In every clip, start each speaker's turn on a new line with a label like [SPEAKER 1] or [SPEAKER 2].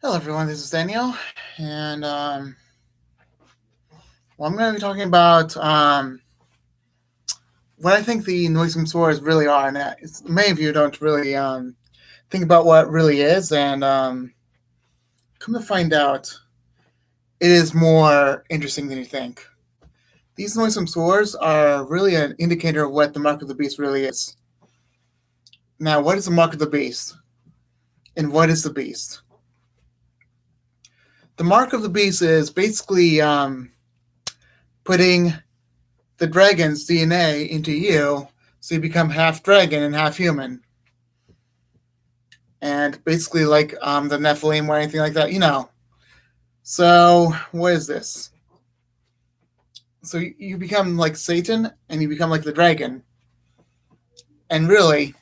[SPEAKER 1] Hello, everyone. This is Daniel, and I'm going to be talking about what I think the noisome sores really are. And many of you don't really think about what it really is, and come to find out, it is more interesting than you think. These noisome sores are really an indicator of what the mark of the beast really is. Now, what is the mark of the beast, and what is the beast? The mark of the beast is basically putting the dragon's DNA into you, so you become half dragon and half human. And basically, like the Nephilim or anything like that, So, what is this? So, you become like Satan and you become like the dragon. And really,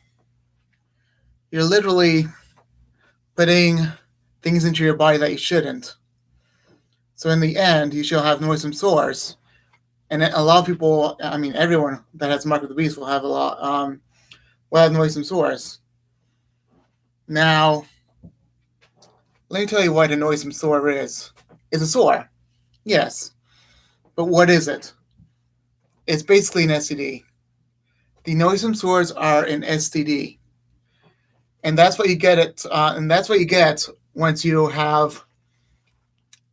[SPEAKER 1] you're literally putting things into your body that you shouldn't. So, in the end, you shall have noisome sores. And a lot of people, I mean, everyone that has Mark of the Beast will have will have noisome sores. Now, let me tell you what a noisome sore is. It's a sore, yes. But what is it? It's basically an STD. The noisome sores are an STD. And that's what you get once you have,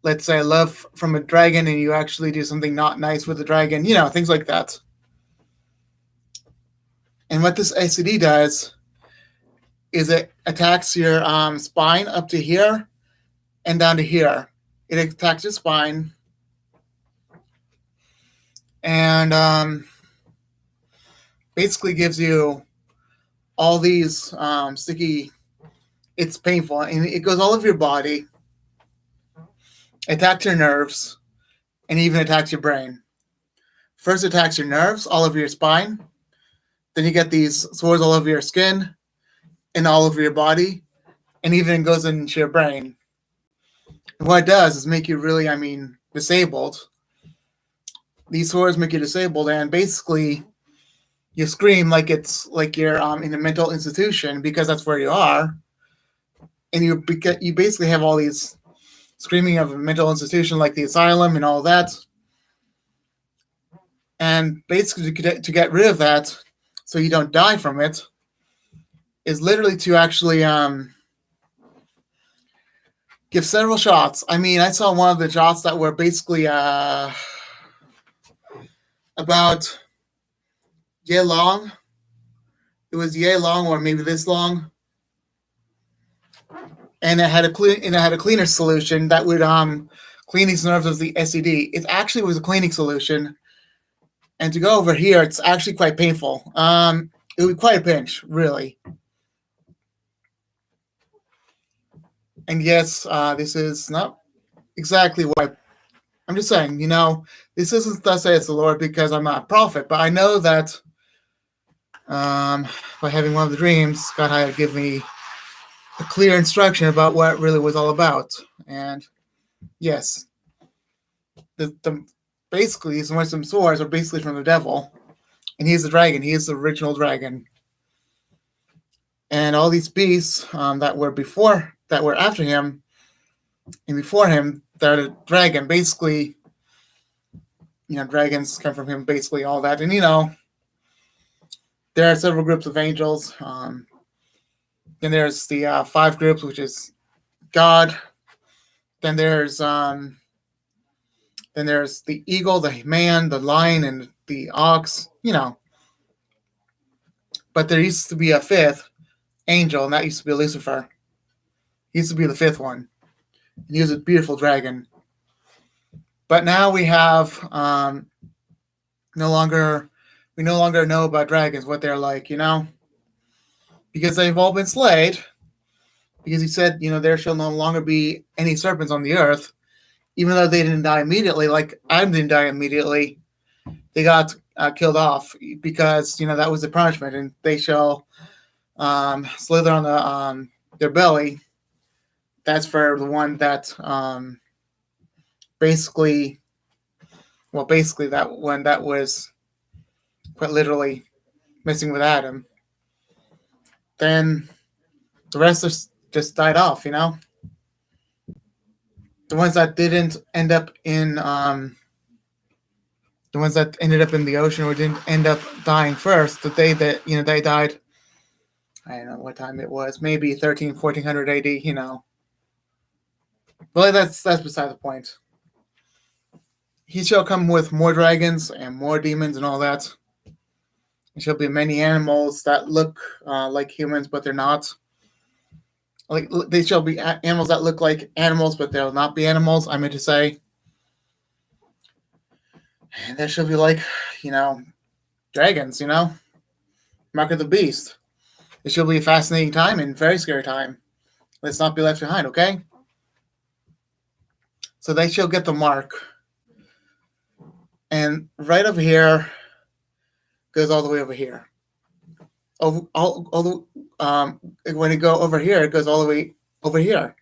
[SPEAKER 1] let's say, love from a dragon and you actually do something not nice with the dragon, things like that. And what this STD does is it attacks your spine up to here and down to here. It attacks your spine and basically gives you all these sticky. It's painful, and it goes all over your body, attacks your nerves, and even attacks your brain. First, it attacks your nerves all over your spine. Then you get these sores all over your skin and all over your body, and even goes into your brain. And what it does is make you really, disabled. These sores make you disabled, and basically, you scream like it's like you're in a mental institution, because that's where you are, and you basically have all these screaming of a mental institution like the asylum and all that. And basically, to get rid of that, so you don't die from it, is literally to actually give several shots. I mean, I saw one of the shots that were basically about yay long. It was yay long, or maybe this long, and it had a cleaner solution that would clean these nerves of the STD. It actually was a cleaning solution, and to go over here, it's actually quite painful. It would be quite a pinch, really. And yes, this is not exactly what I'm just saying. This isn't thus saith the Lord, because I'm not a prophet, but I know that by having one of the dreams, God had to give me a clear instruction about what it really was all about. And yes, basically these noisome sores are basically from the devil, and he's the dragon. He is the original dragon. And all these beasts that were after him and before him, they're the dragon. Basically, dragons come from him. Basically, all that, and there are several groups of angels. Then there's the 5 groups, which is God. Then there's the eagle, the man, the lion, and the ox. But there used to be a 5th angel, and that used to be Lucifer. He used to be the 5th one. And he was a beautiful dragon. But now we have no longer know about dragons, what they're like, because they've all been slayed. Because he said, there shall no longer be any serpents on the earth, even though they didn't die immediately, like Adam didn't die immediately. They got killed off because that was the punishment, and they shall slither on their belly. That's for the one that basically that one that was quite literally messing with Adam. Then the rest just died off, the ones that didn't end up in the ones that ended up in the ocean or didn't end up dying first, the day that they died. I don't know what time it was, maybe 1400 AD. But that's beside the point. He shall come with more dragons and more demons and all that. There shall be many animals that look like humans, but they're not. Like they shall be animals that look like animals, but they'll not be animals. I meant to say. And there shall be dragons. Mark of the beast. It shall be a fascinating time and very scary time. Let's not be left behind, okay? So they shall get the mark. And right over here goes all the way over here. When you go over here, it goes all the way over here.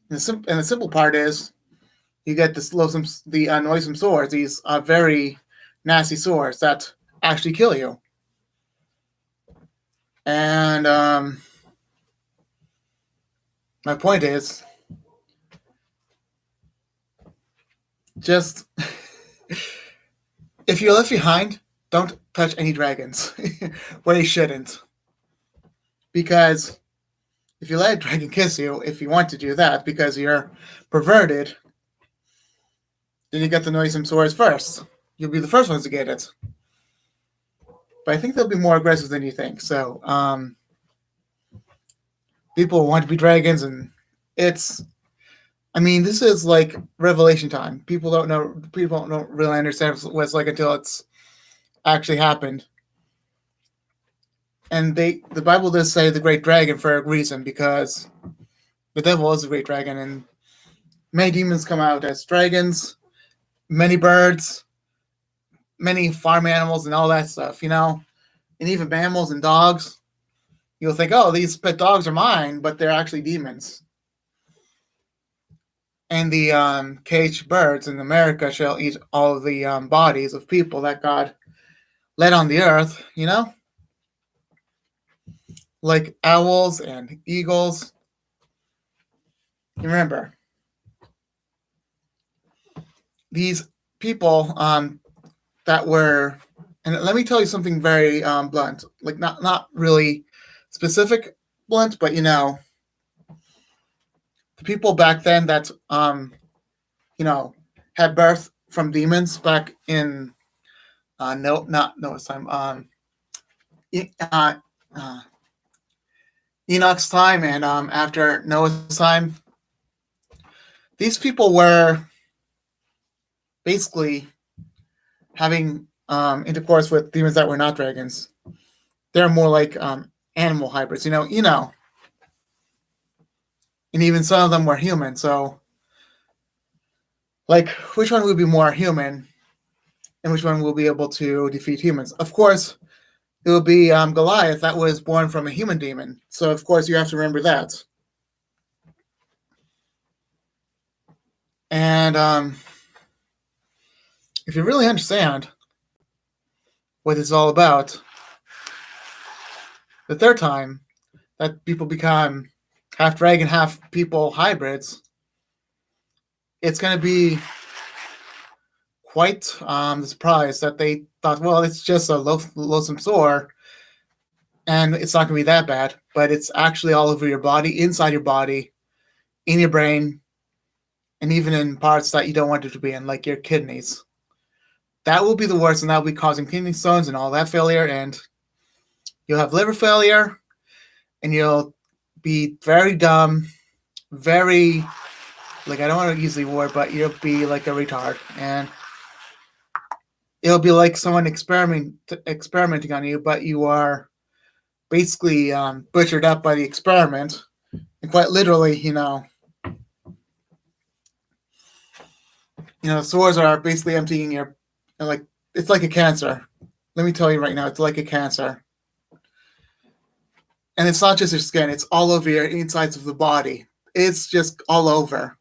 [SPEAKER 1] And the simple part is you get the noisome swords, these very nasty swords that actually kill you. And my point is, just if you're left behind, don't touch any dragons where you shouldn't. Because if you let a dragon kiss you, if you want to do that because you're perverted, then you get the noisome swords first. You'll be the first ones to get it. But I think they'll be more aggressive than you think. So people want to be dragons, and this is like Revelation time. People don't really understand what it's like until it's actually happened. And the Bible does say the great dragon for a reason, because the devil is a great dragon, and many demons come out as dragons, many birds, many farm animals, and all that stuff, and even mammals and dogs. You'll think, oh, these pet dogs are mine, but they're actually demons. And the caged birds in America shall eat all of the bodies of people that God led on the earth, like owls and eagles. Remember, these people that were, and let me tell you something very blunt, like not really specific blunt, but the people back then that had birth from demons back in not Noah's time, Enoch's time, and after Noah's time, these people were basically having intercourse with demons that were not dragons. They're more like animal hybrids, and even some of them were human. So, like, which one would be more human, and which one will be able to defeat humans? Of course, it will be Goliath that was born from a human demon. So, of course, you have to remember that. And if you really understand what it's all about, the third time that people become half dragon, half people hybrids, it's going to be quite the surprise that they thought, well, it's just a loathsome sore, and it's not going to be that bad, but it's actually all over your body, inside your body, in your brain, and even in parts that you don't want it to be in, like your kidneys. That will be the worst, and that will be causing kidney stones and all that failure, and you'll have liver failure, and you'll be very dumb, very, like, I don't want to use the word, but you'll be like a retard, and it'll be like someone experimenting on you, but you are basically butchered up by the experiment, and quite literally, sores are basically emptying your, like, it's like a cancer. Let me tell you right now, it's like a cancer. And it's not just your skin, it's all over your insides of the body. It's just all over.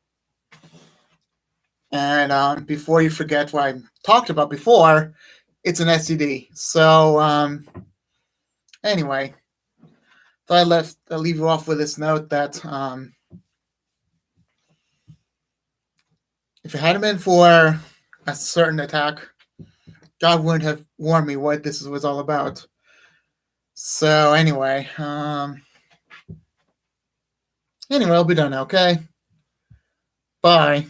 [SPEAKER 1] And before you forget what I talked about before, it's an STD. So anyway, I'll leave you off with this note that If it hadn't been for a certain attack, God wouldn't have warned me what this was all about. So anyway, I'll be done now, okay? Bye.